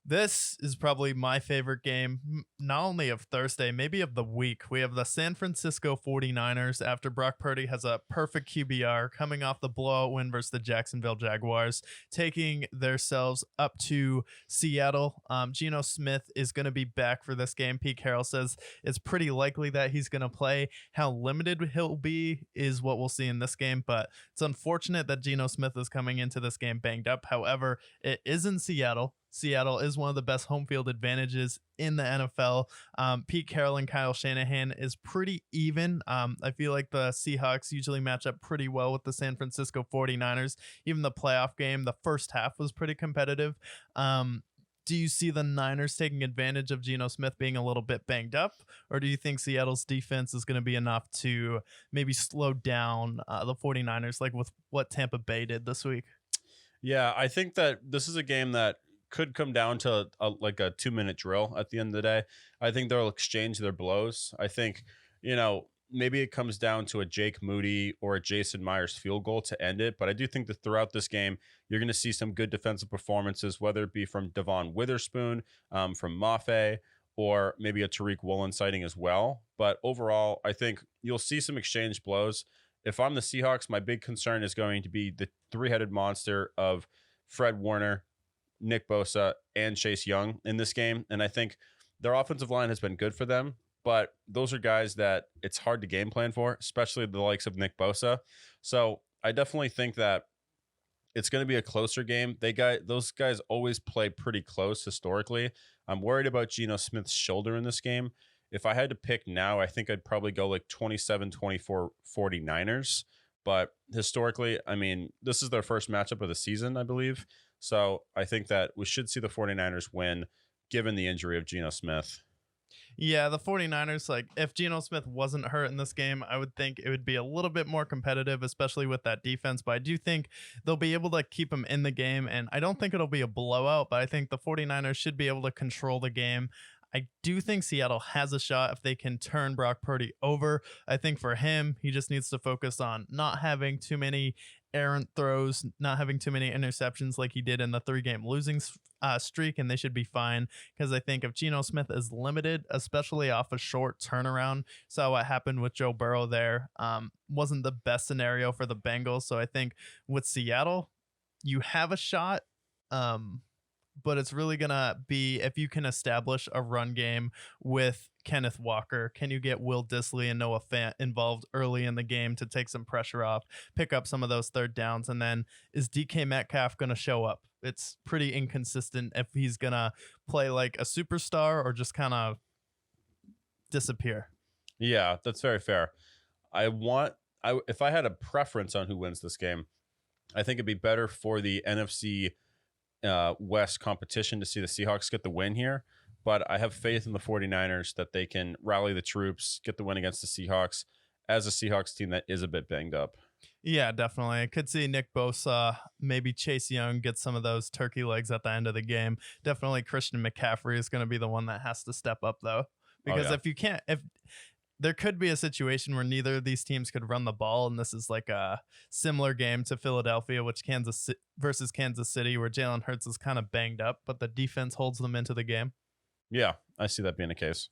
This is probably my favorite game, not only of Thursday, maybe of the week. We have the San Francisco 49ers after Brock Purdy has a perfect QBR coming off the blowout win versus the Jacksonville Jaguars, taking themselves up to Seattle. Geno Smith is going to be back for this game. Pete Carroll says it's pretty likely that he's going to play. How limited he'll be is what we'll see in this game, but it's unfortunate that Geno Smith is coming into this game banged up. However, it is in Seattle. Seattle is one of the best home field advantages in the NFL. Pete Carroll and Kyle Shanahan is pretty even. I feel like the Seahawks usually match up pretty well with the San Francisco 49ers. Even the playoff game, the first half was pretty competitive. Do you see the Niners taking advantage of Geno Smith being a little bit banged up? Or do you think Seattle's defense is going to be enough to maybe slow down the 49ers like with what Tampa Bay did this week? Yeah, I think that this is a game that could come down to like a 2-minute drill at the end of the day. I think they'll exchange their blows. I think, maybe it comes down to a Jake Moody or a Jason Myers field goal to end it. But I do think that throughout this game, you're going to see some good defensive performances, whether it be from Devon Witherspoon, from Mafe, or maybe a Tariq Woolen sighting as well. But overall, I think you'll see some exchange blows. If I'm the Seahawks, my big concern is going to be the three-headed monster of Fred Warner, Nick Bosa, and Chase Young in this game. And I think their offensive line has been good for them, but those are guys that it's hard to game plan for, especially the likes of Nick Bosa. So I definitely think that it's going to be a closer game. Those guys always play pretty close historically. I'm worried about Geno Smith's shoulder in this game. If I had to pick now, I think I'd probably go like 27-24 49ers. But historically, I mean, this is their first matchup of the season, I believe. So I think that we should see the 49ers win given the injury of Geno Smith. Yeah, the 49ers, like if Geno Smith wasn't hurt in this game, I would think it would be a little bit more competitive, especially with that defense. But I do think they'll be able to keep him in the game. And I don't think it'll be a blowout, but I think the 49ers should be able to control the game. I do think Seattle has a shot if they can turn Brock Purdy over. I think for him, he just needs to focus on not having too many errant throws, not having too many interceptions like he did in the 3-game losing streak, and they should be fine. Because I think if Geno Smith is limited, especially off a short turnaround, saw what happened with Joe Burrow there, wasn't the best scenario for the Bengals. So I think with Seattle, you have a shot. But it's really going to be if you can establish a run game with Kenneth Walker. Can you get Will Dissly and Noah Fant involved early in the game to take some pressure off, pick up some of those third downs? And then is DK Metcalf going to show up? It's pretty inconsistent if he's going to play like a superstar or just kind of disappear. Yeah, that's very fair. If I had a preference on who wins this game, I think it'd be better for the NFC West competition to see the Seahawks get the win here, but I have faith in the 49ers that they can rally the troops, get the win against the Seahawks as a Seahawks team that is a bit banged up. Yeah, definitely. I could see Nick Bosa, maybe Chase Young get some of those turkey legs at the end of the game. Definitely Christian McCaffrey is going to be the one that has to step up though, because if there could be a situation where neither of these teams could run the ball, and this is like a similar game to Philadelphia, versus Kansas City, where Jalen Hurts is kind of banged up, but the defense holds them into the game. Yeah, I see that being the case.